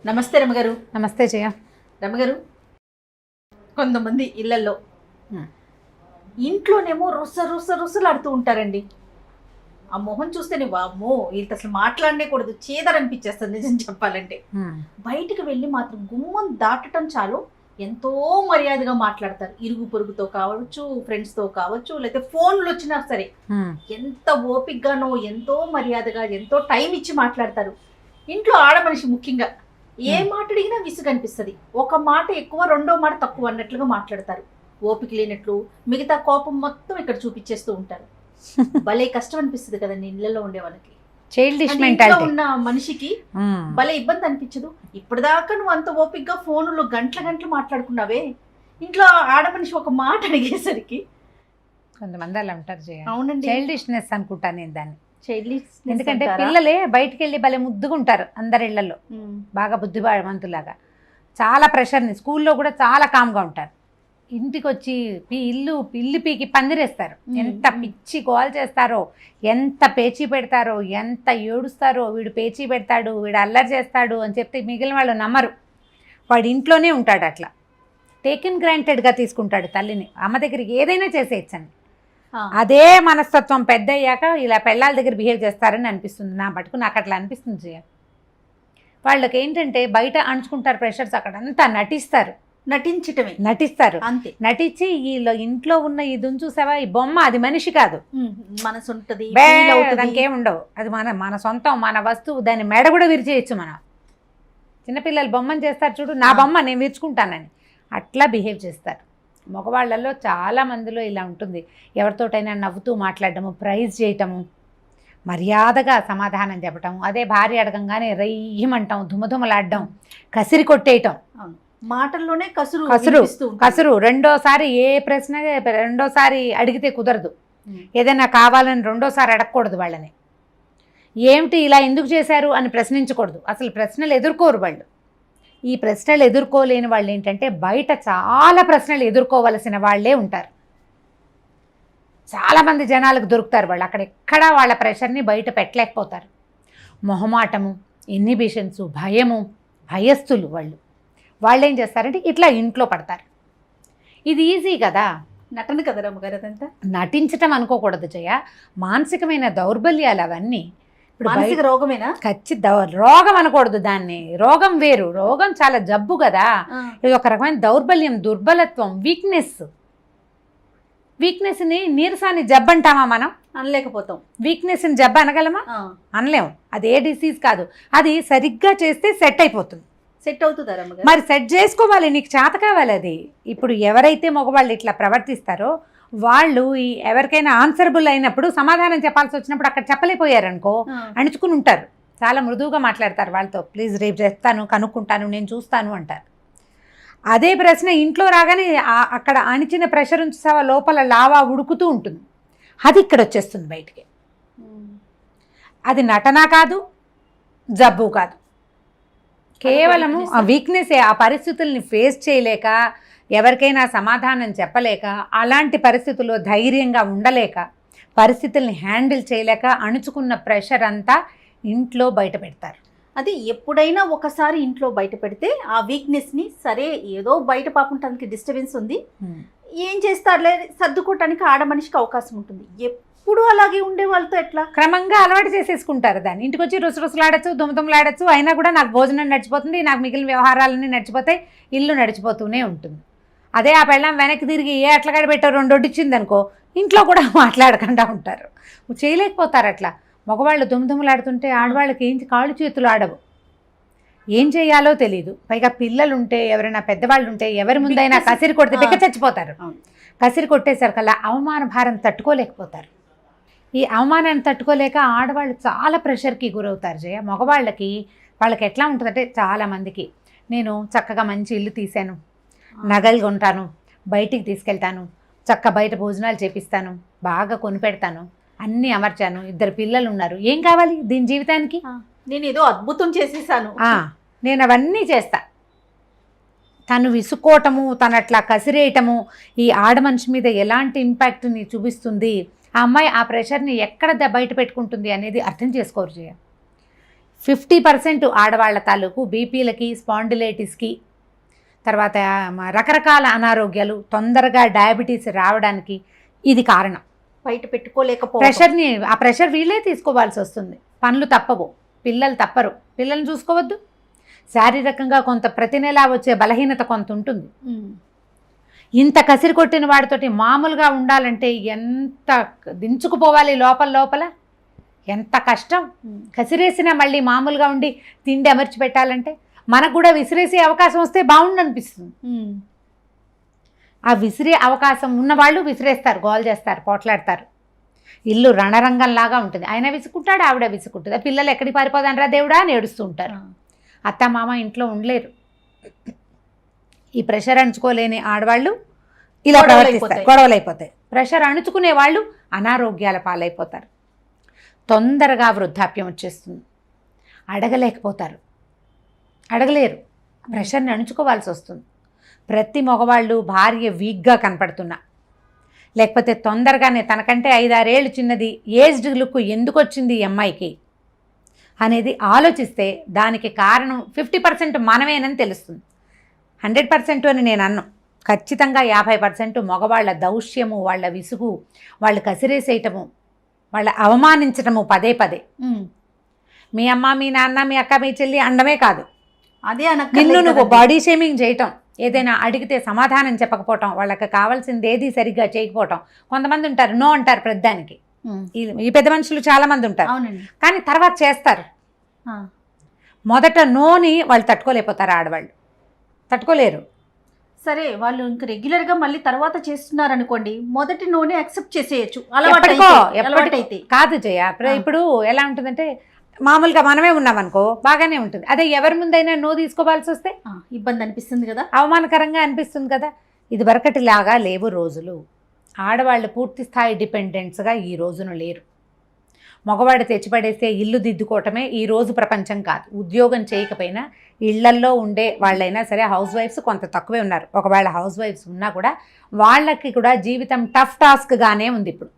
నమస్తే రమగారు. నమస్తే జయ. రమగారు, కొంతమంది ఇళ్లలో ఇంట్లోనేమో రుసలాడుతూ ఉంటారండి. ఆ మొహం చూస్తేనే వామ్మో వీళ్ళతో అసలు మాట్లాడనేకూడదు, చేదరనిపించేస్తుంది నిజం చెప్పాలంటే. బయటికి వెళ్ళి మాత్రం గుమ్మం దాటటం చాలు ఎంతో మర్యాదగా మాట్లాడతారు. ఇరుగు పొరుగుతో కావచ్చు, ఫ్రెండ్స్తో కావచ్చు, లేకపోతే ఫోన్లు వచ్చినా సరే ఎంత ఓపికగానో ఎంతో మర్యాదగా ఎంతో టైం ఇచ్చి మాట్లాడతారు. ఇంట్లో ఆడమనిషి ముఖ్యంగా ఏ మాట అడిగినా విసుగు అనిపిస్తుంది. ఒక మాట ఎక్కువ, రెండో మాట తక్కువ అన్నట్లుగా మాట్లాడతారు. ఓపిక లేనట్లు మిగతా కోపం మొత్తం ఇక్కడ చూపించేస్తూ ఉంటారు. భలే కష్టం అనిపిస్తుంది కదండి ఇళ్లలో ఉండే వాళ్ళకి. ఉన్న మనిషికి భలే ఇబ్బంది అనిపించదు? ఇప్పటిదాకా నువ్వు అంత ఓపికగా ఫోన్లో గంటలు మాట్లాడుకున్నావే, ఇంట్లో ఆడమనిషి ఒక మాట అడిగేసరికి కొంతమంది అలా ఉంటారు. అవునండి, చైల్డిష్నెస్ అనుకుంటా నేను దాన్ని. ఎందుకంటే పిల్లలే బయటికి వెళ్ళి భలే ముద్దుగా ఉంటారు అందరి ఇళ్లలో, బాగా బుద్ధిమంతులాగా. చాలా ప్రెషర్ని, స్కూల్లో కూడా చాలా కామ్గా ఉంటారు. ఇంటికి వచ్చి ఇల్లు పీకి పందిరేస్తారు. ఎంత పిచ్చి గోల్ చేస్తారో, ఎంత పేచీ పెడతారో, ఎంత ఏడుస్తారో. వీడు పేచీ పెడతాడు, వీడు అల్లరి చేస్తాడు అని చెప్తే మిగిలిన వాళ్ళు నమ్మరు. వాడు ఇంట్లోనే ఉంటాడు అట్లా టేకెన్ గ్రాంటెడ్గా తీసుకుంటాడు తల్లిని. అమ్మ దగ్గరికి ఏదైనా చేసేయచ్చని. అదే మనస్తత్వం పెద్ద అయ్యాక ఇలా పెళ్ళాల దగ్గర బిహేవ్ చేస్తారని అనిపిస్తుంది నా మటుకు. నాకు అట్లా అనిపిస్తుంది జయ. వాళ్ళకి ఏంటంటే బయట అణుచుకుంటారు ప్రెషర్స్, అక్కడంతా నటిస్తారు అంతే. నటించి ఇంట్లో ఉన్న ఇది చూసావా, ఈ బొమ్మ అది మనిషి కాదు, మనసు ఉంటుంది, దానికి ఏముండవు. అది మన సొంతం, మన వస్తువు. దాన్ని మెడ కూడా విరిచేయచ్చు మనం. చిన్నపిల్లలు బొమ్మను చేస్తారు చూడు, నా బొమ్మ నేను విరుచుకుంటానని అట్లా బిహేవ్ చేస్తారు. మగవాళ్ళల్లో చాలా మందిలో ఇలా ఉంటుంది. ఎవరితోటైనా నవ్వుతూ మాట్లాడటము, ప్రైజ్ చేయటము, మర్యాదగా సమాధానం చెప్పటం. అదే భార్య అడగంగానే రయ్యమంటాం, ధుమధుమలాడడం, కసిరి కొట్టేయటం. మాటల్లోనే కసురు. రెండోసారి ఏ ప్రశ్న రెండోసారి అడిగితే కుదరదు. ఏదైనా కావాలని రెండోసారి అడగకూడదు వాళ్ళని. ఏమిటి ఇలా ఎందుకు చేశారు అని ప్రశ్నించకూడదు. అసలు ప్రశ్నలు ఎదుర్కోరు వాళ్ళు. ఈ ప్రశ్నలు ఎదుర్కోలేని వాళ్ళు ఏంటంటే బయట చాలా ప్రశ్నలు ఎదుర్కోవలసిన వాళ్ళే ఉంటారు. చాలామంది జనాలకు దొరుకుతారు వాళ్ళు. అక్కడెక్కడ వాళ్ళ ప్రెషర్ని బయట పెట్టలేకపోతారు. మొహమాటము, ఇన్హిబిషన్స్, భయస్థులు వాళ్ళు ఏం చేస్తారంటే ఇట్లా ఇంట్లో పడతారు. ఇది ఈజీ కదా, నటన కదా రమ్మగారు. అదంతా నటించటం అనుకోకూడదు జయ. మానసికమైన దౌర్బల్యాలు అవన్నీ. మానసిక రోగమేనా? రోగం అనకూడదు దాన్ని. రోగం వేరు, రోగం చాలా జబ్బు కదా. ఇది ఒక రకమైన దౌర్బల్యం, దుర్బలత్వం, వీక్నెస్ని నీరసాన్ని జబ్బు అంటామా మనం? అనలేకపోతాం. వీక్నెస్ని జబ్బు అనగలమా? అనలేము. అది ఏ డిసీజ్ కాదు. అది సరిగ్గా చేస్తే సెట్ అయిపోతుంది. సెట్ అవుతుందా? మరి సెట్ చేసుకోవాలి, నీకు చేత కావాలి అది. ఇప్పుడు ఎవరైతే మగవాళ్ళు ఇట్లా ప్రవర్తిస్తారో వాళ్ళు ఎవరికైనా ఆన్సరబుల్ అయినప్పుడు, సమాధానం చెప్పాల్సి వచ్చినప్పుడు అక్కడ చెప్పలేకపోయారనుకో, అణుచుకుని ఉంటారు. చాలా మృదువుగా మాట్లాడతారు వాళ్ళతో. ప్లీజ్ రేపు చెప్తాను, కనుక్కుంటాను, నేను చూస్తాను అంటారు. అదే ప్రశ్న ఇంట్లో రాగానే అక్కడ అణిచిన ప్రెషర్ ఉంచేసావా లోపల లావా ఉడుకుతూ ఉంటుంది. అది ఇక్కడ వచ్చేస్తుంది బయటికి. అది నటన కాదు, జబ్బు కాదు, కేవలము ఆ వీక్నెసే. ఆ పరిస్థితుల్ని ఫేస్ చేయలేక, ఎవరికైనా సమాధానం చెప్పలేక, అలాంటి పరిస్థితుల్లో ధైర్యంగా ఉండలేక, పరిస్థితుల్ని హ్యాండిల్ చేయలేక అణుచుకున్న ప్రెషర్ అంతా ఇంట్లో బయట పెడతారు. అది ఎప్పుడైనా ఒకసారి ఇంట్లో బయట పెడితే ఆ వీక్నెస్ని, సరే ఏదో బయట పాపంటానికి డిస్టర్బెన్స్ ఉంది, ఏం చేస్తారులే సర్దుకోవటానికి ఆడమనిషికి అవకాశం ఉంటుంది. ఎప్పుడు అలాగే ఉండే వాళ్ళతో ఎట్లా? క్రమంగా అలవాటు చేసేసుకుంటారు దాన్ని. ఇంటికి వచ్చి రుసరుసలాడచ్చు, దుమదుమలాడచ్చు, అయినా కూడా నాకు భోజనం నడిచిపోతుంది, నాకు మిగిలిన వ్యవహారాలన్నీ నడిచిపోతాయి, ఇల్లు నడిచిపోతూనే ఉంటుంది. అదే ఆ పెళ్ళం వెనక్కి తిరిగి ఏ అట్లగాడ పెట్టారు రెండు వడ్డిచ్చింది అనుకో, ఇంట్లో కూడా మాట్లాడకుండా ఉంటారు. చేయలేకపోతారు అట్లా. మగవాళ్ళు దుమదుమలాడుతుంటే ఆడవాళ్ళకి ఏం కాళ్ళు చేతులు ఆడవు, ఏం చేయాలో తెలియదు. పైగా పిల్లలుంటే, ఎవరైనా పెద్దవాళ్ళు ఉంటే, ఎవరి ముందైనా కసిరి కొడితే పిక్క చచ్చిపోతారు. కసిరి కొట్టేసరికల్లా అవమాన భారం తట్టుకోలేకపోతారు. ఈ అవమానాన్ని తట్టుకోలేక ఆడవాళ్ళు చాలా ప్రెషర్కి గురవుతారు జయ. మగవాళ్ళకి వాళ్ళకి ఎట్లా ఉంటుందంటే, చాలామందికి నేను చక్కగా మంచి ఇల్లు తీశాను, నగలు కొంటాను, బయటికి తీసుకెళ్తాను, బయట భోజనాలు చేపిస్తాను, బాగా కొనిపెడతాను, అన్నీ అమర్చాను, 2 పిల్లలు ఉన్నారు, ఏం కావాలి దీని జీవితానికి? నేను ఏదో అద్భుతం చేసేసాను, నేను అవన్నీ చేస్తా. తను విసుకోవటము, తను అట్లా కసిరేయటము ఈ ఆడమనిషి మీద ఎలాంటి ఇంపాక్ట్ని చూపిస్తుంది, ఆ అమ్మాయి ఆ ప్రెషర్ని ఎక్కడ బయట పెట్టుకుంటుంది అనేది అర్థం చేసుకోరు జయ. 50% ఆడవాళ్ల తాలూకు బీపీలకి, స్పాండిలైటిస్కి, తర్వాత రకరకాల అనారోగ్యాలు, తొందరగా డయాబెటీస్ రావడానికి ఇది కారణం. బయట పెట్టుకోలేకపోవడం, ప్రెషర్ని, ఆ ప్రెషర్ వీళ్ళే తీసుకోవాల్సి వస్తుంది. పనులు తప్పవు, పిల్లలు తప్పరు, పిల్లల్ని చూసుకోవద్దు. శారీరకంగా కొంత ప్రతి నెలా వచ్చే బలహీనత కొంత ఉంటుంది. ఇంత కసిరి కొట్టిన వాడితోటి మామూలుగా ఉండాలంటే ఎంత దించుకుపోవాలి లోపల, ఎంత కష్టం. కసిరేసినా మళ్ళీ మామూలుగా ఉండి తిండి అమర్చి పెట్టాలంటే మనకు కూడా విసిరేసే అవకాశం వస్తే బాగుండు అనిపిస్తుంది. ఆ విసిరే అవకాశం ఉన్నవాళ్ళు విసిరేస్తారు, గోల్ చేస్తారు, పోట్లాడతారు. ఇల్లు రణరంగంలాగా ఉంటుంది. ఆయన విసుకుంటాడు, ఆవిడ విసుకుంటుంది. ఆ పిల్లలు ఎక్కడికి పారిపోదానరా దేవుడా అని ఏడుస్తూ ఉంటారు. అత్త మామ ఇంట్లో ఉండలేరు. ఈ ప్రెషర్ అణుచుకోలేని ఆడవాళ్ళు ఇలా ప్రవర్తిస్తారు, గొడవలు అయిపోతాయి. ప్రెషర్ అణుచుకునే వాళ్ళు అనారోగ్యాల పాలైపోతారు. తొందరగా వృద్ధాప్యం వచ్చేస్తుంది. అడగలేరు, ప్రెషర్ని అణుచుకోవాల్సి వస్తుంది. ప్రతి మగవాళ్ళు భార్య వీక్గా కనపడుతున్నా, లేకపోతే తొందరగానే తనకంటే 5-6 ఏళ్ళు చిన్నది ఏజ్డ్ లుక్ ఎందుకు వచ్చింది ఈ అమ్మాయికి అనేది ఆలోచిస్తే దానికి కారణం 50% మనమేనని తెలుస్తుంది. 100% అని నేను అన్ను. ఖచ్చితంగా 50% మగవాళ్ళ దౌష్యము, వాళ్ళ విసుగు, వాళ్ళు కసిరేసేయటము, వాళ్ళ అవమానించటము పదే. మీ అమ్మ, మీ నాన్న, మీ అక్క, మీ చెల్లి అండమే కాదు, అదే నిన్ను నువ్వు బాడీ షేమింగ్ చేయటం, ఏదైనా అడిగితే సమాధానం చెప్పకపోవటం, వాళ్ళకి కావాల్సింది ఏది సరిగ్గా చేయకపోవటం. కొంతమంది ఉంటారు నో అంటారు ప్రతిదానికి. ఈ పెద్ద మనుషులు చాలా మంది ఉంటారు, కానీ తర్వాత చేస్తారు. మొదట నోని వాళ్ళు తట్టుకోలేకపోతారు, ఆడవాళ్ళు తట్టుకోలేరు. సరే, వాళ్ళు ఇంకా రెగ్యులర్గా మళ్ళీ తర్వాత చేస్తున్నారు అనుకోండి, మొదటి నోని యాక్సెప్ట్ చేసేయచ్చు. ఎప్పటికైతే కాదు జయ. ఇప్పుడు ఎలా ఉంటుందంటే మామూలుగా మనమే ఉన్నామనుకో బాగానే ఉంటుంది. అదే ఎవరి ముందైనా నో తీసుకోవాల్సి వస్తే ఇబ్బంది అనిపిస్తుంది కదా, అవమానకరంగా అనిపిస్తుంది కదా. ఇది వరకటిలాగా లేవు రోజులు. ఆడవాళ్ళు పూర్తి స్థాయి డిపెండెంట్స్గా ఈ రోజున లేరు. మగవాడు తెచ్చిపడేస్తే ఇల్లు దిద్దుకోవటమే ఈ రోజు ప్రపంచం కాదు. ఉద్యోగం చేయకపోయినా ఇళ్లల్లో ఉండే వాళ్ళైనా సరే, హౌస్ వైఫ్స్ కొంత తక్కువే ఉన్నారు. ఒకవేళ హౌస్ వైఫ్స్ ఉన్నా కూడా వాళ్ళకి కూడా జీవితం టఫ్ టాస్క్గానే ఉంది ఇప్పుడు.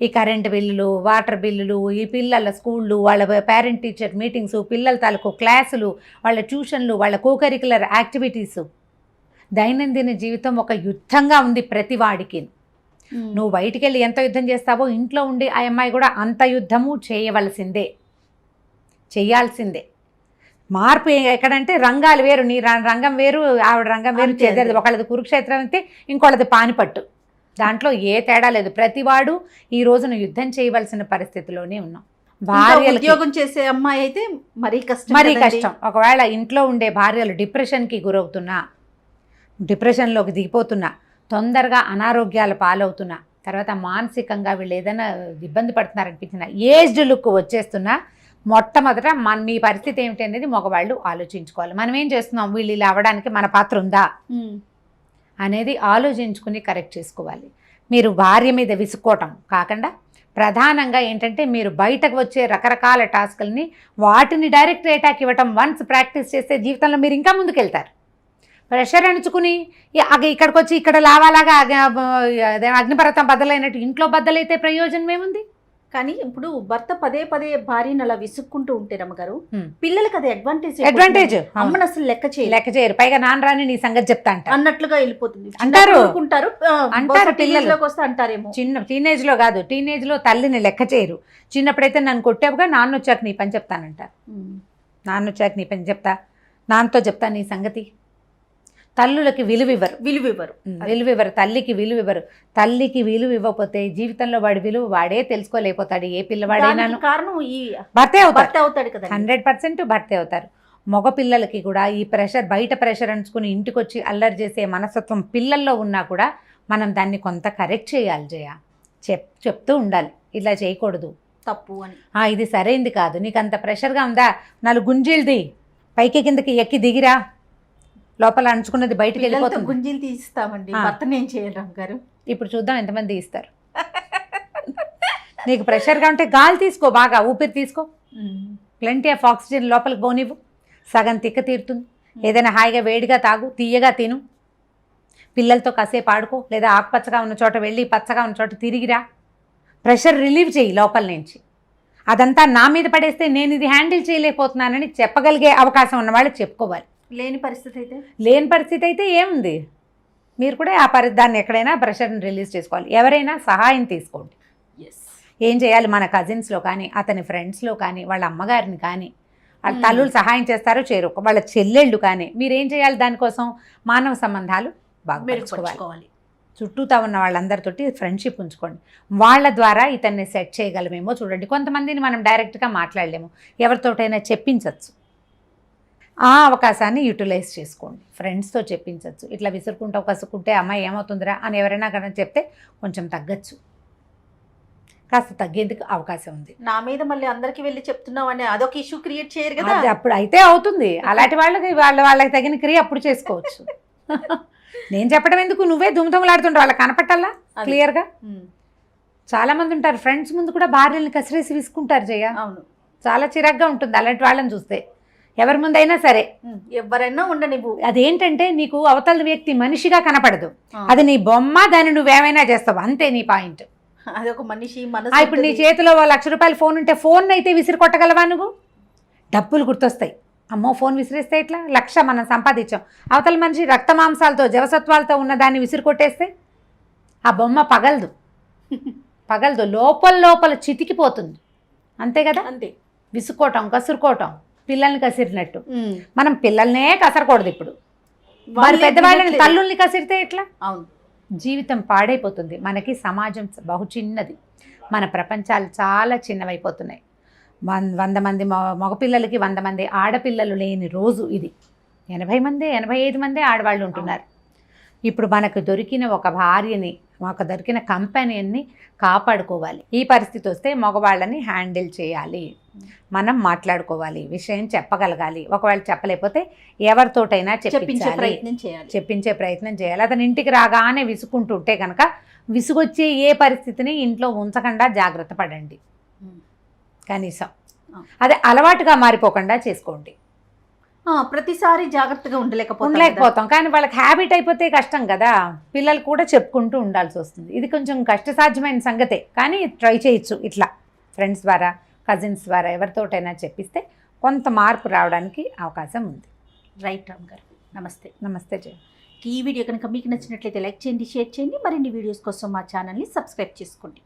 ఈ కరెంటు బిల్లులు, వాటర్ బిల్లులు, ఈ పిల్లల స్కూళ్ళు, వాళ్ళ పేరెంట్ టీచర్ మీటింగ్స్, పిల్లల తాలూకు క్లాసులు, వాళ్ళ ట్యూషన్లు, వాళ్ళ కోకరికులర్ యాక్టివిటీస్, దైనందిన జీవితం ఒక యుద్ధంగా ఉంది ప్రతి వాడికి. నువ్వు బయటికి వెళ్ళి ఎంత యుద్ధం చేస్తావో ఇంట్లో ఉండి ఆ అమ్మాయి కూడా అంత యుద్ధము చేయాల్సిందే. మార్పు ఎక్కడంటే రంగాలు వేరు, నీ రంగం వేరు, ఆవిడ రంగం వేరు చేసేది. ఒకళ్ళది కురుక్షేత్రం అయితే ఇంకోళ్ళది పానిపట్టు. దాంట్లో ఏ తేడా లేదు. ప్రతివాడు ఈ రోజున యుద్ధం చేయవలసిన పరిస్థితిలోనే ఉన్నాం. భార్యలు ఉద్యోగం చేసే అమ్మాయి అయితే మరీ కష్టం. ఒకవేళ ఇంట్లో ఉండే భార్యలు డిప్రెషన్కి గురవుతున్నా, డిప్రెషన్లోకి దిగిపోతున్నా, తొందరగా అనారోగ్యాల పాలవుతున్నా, తర్వాత మానసికంగా వీళ్ళు ఏదైనా ఇబ్బంది పడుతున్నారనిపించిన, ఏజ్డ్ లుక్ వచ్చేస్తున్నా, మొట్టమొదట మీ పరిస్థితి ఏమిటి అనేది మగవాళ్ళు ఆలోచించుకోవాలి. మనం ఏం చేస్తున్నాం, వీళ్ళు ఇలా అవ్వడానికి మన పాత్ర ఉందా అనేది ఆలోచించుకుని కరెక్ట్ చేసుకోవాలి. మీరు భార్య మీద విసుక్కోవటం కాకుండా ప్రధానంగా ఏంటంటే మీరు బయటకు వచ్చే రకరకాల టాస్కుల్ని వాటిని డైరెక్ట్ అటాక్ ఇవ్వటం వన్స్ ప్రాక్టీస్ చేస్తే జీవితంలో మీరు ఇంకా ముందుకెళ్తారు. ప్రెషర్ అణుచుకుని ఇక్కడికి వచ్చి ఇక్కడ లావాలాగా అగ్నిపర్వతం బద్దలైనట్టు ఇంట్లో బద్దలైతే ప్రయోజనం ఏముంది? కానీ ఇప్పుడు భర్త పదే భార్యను అలా విసుక్కుంటూ ఉంటే రమ్మగారు, పిల్లలకి అది అడ్వాంటేజ్. అమ్మను అసలు లెక్క చేయరు. పైగా నాన్న రాని నీ సంగతి చెప్తా అన్నట్లుగా వెళ్ళిపోతుంది అంటారు పిల్లలకి వస్తే అంటారేమో. చిన్న టీనేజ్ లో కాదు, టీనేజ్ లో తల్లిని లెక్క చేయరు. చిన్నప్పుడైతే నన్ను కొట్టావుగా, నాన్న వచ్చాక నీ పని చెప్తానంటారు. నాన్న వచ్చాక నీ పని చెప్తా, నాన్నతో చెప్తా నీ సంగతి. తల్లులకి విలువివ్వరు, తల్లికి విలువివ్వరు. తల్లికి విలువ ఇవ్వకపోతే జీవితంలో వాడి విలువ వాడే తెలుసుకోలేకపోతాడు. ఏ పిల్లవాడైనా కారణం ఈ భర్తే అవుతాడు కదా, 100% భర్తే అవుతారు. మగ పిల్లలకి కూడా ఈ ప్రెషర్, బయట ప్రెషర్ అంచుకుని ఇంటికి వచ్చి అల్లరి చేసే మనస్తత్వం పిల్లల్లో ఉన్నా కూడా మనం దాన్ని కొంత కరెక్ట్ చేయాలి జయ. చెప్తూ ఉండాలి, ఇలా చేయకూడదు, తప్పు అని. ఇది సరైంది కాదు, నీకు అంత ప్రెషర్గా ఉందా, 4 గుంజీలది పైకి కిందకి ఎక్కి దిగిరా, లోపల అంచుకున్నది బయటకు వెళ్ళిపోతుంది. గుంజీలు తీస్తామండి, భర్తను ఏం చేయాలి గారు? ఇప్పుడు చూద్దాం ఎంతమంది తీస్తారు. నీకు ప్రెషర్గా ఉంటే గాలి తీసుకో, బాగా ఊపిరి తీసుకో, ప్లెంటీ ఆఫ్ ఆక్సిజన్ లోపలికి పోనివ్వు, సగం తిక్క తీరుతుంది. ఏదైనా హాయిగా వేడిగా తాగు, తీయగా తిను, పిల్లలతో కాసేపు ఆడుకో, లేదా ఆకుపచ్చగా ఉన్న చోట వెళ్ళి పచ్చగా ఉన్న చోట తిరిగిరా. ప్రెషర్ రిలీవ్ చేయి లోపల నుంచి. అదంతా నా మీద పడేస్తే నేను ఇది హ్యాండిల్ చేయలేకపోతున్నానని చెప్పగలిగే అవకాశం ఉన్నవాళ్ళు చెప్పుకోవాలి. లేని పరిస్థితి అయితే లేని పరిస్థితి అయితే ఏముంది, మీరు కూడా ఆ దాన్ని ఎక్కడైనా ప్రెషర్ని రిలీజ్ చేసుకోవాలి. ఎవరైనా సహాయం తీసుకోండి. ఏం చేయాలి, మన కజిన్స్లో కానీ అతని ఫ్రెండ్స్లో కానీ వాళ్ళ అమ్మగారిని కానీ వాళ్ళ తల్లులు సహాయం చేస్తారో చేయరు, వాళ్ళ చెల్లెళ్ళు కానీ మీరేం చేయాలి, దానికోసం మానవ సంబంధాలు బాగా మెరుగుపరుచుకోవాలి. చుట్టూతా ఉన్న వాళ్ళందరితోటి ఫ్రెండ్షిప్ ఉంచుకోండి. వాళ్ళ ద్వారా ఇతన్ని సెట్ చేయగలమేమో చూడండి. కొంతమందిని మనం డైరెక్ట్గా మాట్లాడలేము, ఎవరితోటైనా చెప్పించవచ్చు. ఆ అవకాశాన్ని యూటిలైజ్ చేసుకోండి. ఫ్రెండ్స్తో చెప్పించవచ్చు. ఇట్లా విసురుకుంటూ కసుకుంటే అమ్మాయి ఏమవుతుందిరా అని ఎవరైనా కనుక చెప్తే కొంచెం తగ్గచ్చు, కాస్త తగ్గేందుకు అవకాశం ఉంది. నా మీద మళ్ళీ అందరికి వెళ్ళి చెప్తున్నావు అని అదొక ఇష్యూ క్రియేట్ చేయరు కదా. అప్పుడు అయితే అవుతుంది. అలాంటి వాళ్ళకి వాళ్ళకి తగిన క్రియ అప్పుడు చేసుకోవచ్చు. నేను చెప్పడం ఎందుకు, నువ్వే దుమ్ములాడుతుంటావు, వాళ్ళకి కనపట్టాలా క్లియర్గా. చాలా మంది ఉంటారు ఫ్రెండ్స్ ముందు కూడా భార్యల్ని కసిరేసి విసుకుంటారు జయ. అవును, చాలా చిరాగ్గా ఉంటుంది అలాంటి వాళ్ళని చూస్తే. ఎవరి ముందైనా సరే, ఎవరైనా ఉండనివ్వు. అదేంటంటే నీకు అవతల వ్యక్తి మనిషిగా కనపడదు, అది నీ బొమ్మ, దాన్ని నువ్వేమైనా చేస్తావు అంతే, నీ పాయింట్. అదొక మనిషి మనసు. ఇప్పుడు నీ చేతిలో ₹1,00,000 ఫోన్ ఉంటే ఫోన్ అయితే విసిరి కొట్టగలవా నువ్వు? డబ్బులు గుర్తొస్తాయి. అమ్మో ఫోన్ విసిరేస్తే ఇట్లా 1,00,000 మనం సంపాదించాం, అవతల మనిషి రక్త మాంసాలతో జవసత్వాలతో ఉన్న దాన్ని విసిరి కొట్టేస్తే ఆ బొమ్మ పగలదు, లోపల చితికిపోతుంది. అంతే కదా. అంతే, విసుకోవటం కసురుకోవటం, పిల్లల్ని కసిరినట్టు. మనం పిల్లల్నే కసరకూడదు. ఇప్పుడు వారి పెద్దవాళ్ళని తల్లుల్ని కసిరితే ఎట్లా? అవును, జీవితం పాడైపోతుంది. మనకి సమాజం బహు చిన్నది, మన ప్రపంచాలు చాలా చిన్నవైపోతున్నాయి. 100 మంది మగపిల్లలకి 100 మంది ఆడపిల్లలు లేని రోజు ఇది. 80 మంది 85 మంది ఆడవాళ్ళు ఉంటున్నారు. ఇప్పుడు మనకు దొరికిన ఒక భార్యని, మాకు దొరికిన కంపెనీని కాపాడుకోవాలి. ఈ పరిస్థితి వస్తే మగవాళ్ళని హ్యాండిల్ చేయాలి, మనం మాట్లాడుకోవాలి, విషయం చెప్పగలగాలి. ఒకవేళ చెప్పలేకపోతే ఎవరితోటైనా చెప్పించే ప్రయత్నం చేయాలి. అతను ఇంటికి రాగానే విసుకుంటుంటే కనుక విసుగొచ్చే ఏ పరిస్థితిని ఇంట్లో ఉంచకుండా జాగ్రత్త పడండి. కనీసం అదే అలవాటుగా మారిపోకుండా చేసుకోండి. ప్రతిసారి జాగ్రత్తగా ఉండలేకపోతాం, కానీ వాళ్ళకి హ్యాబిట్ అయిపోతే కష్టం కదా. పిల్లలు కూడా చెప్పుకుంటూ ఉండాల్సి వస్తుంది. ఇది కొంచెం కష్టసాధ్యమైన సంగతే, కానీ ట్రై చేయొచ్చు. ఇట్లా ఫ్రెండ్స్ ద్వారా, కజిన్స్ ద్వారా ఎవరితోటైనా చెప్పిస్తే కొంత మార్పు రావడానికి అవకాశం ఉంది. రైట్ రామ్ గారు, నమస్తే. నమస్తే జయ. ఈ వీడియో కనుక మీకు నచ్చినట్లయితే లైక్ చేయండి, షేర్ చేయండి. మరిన్ని వీడియోస్ కోసం మా ఛానల్ని సబ్స్క్రైబ్ చేసుకోండి.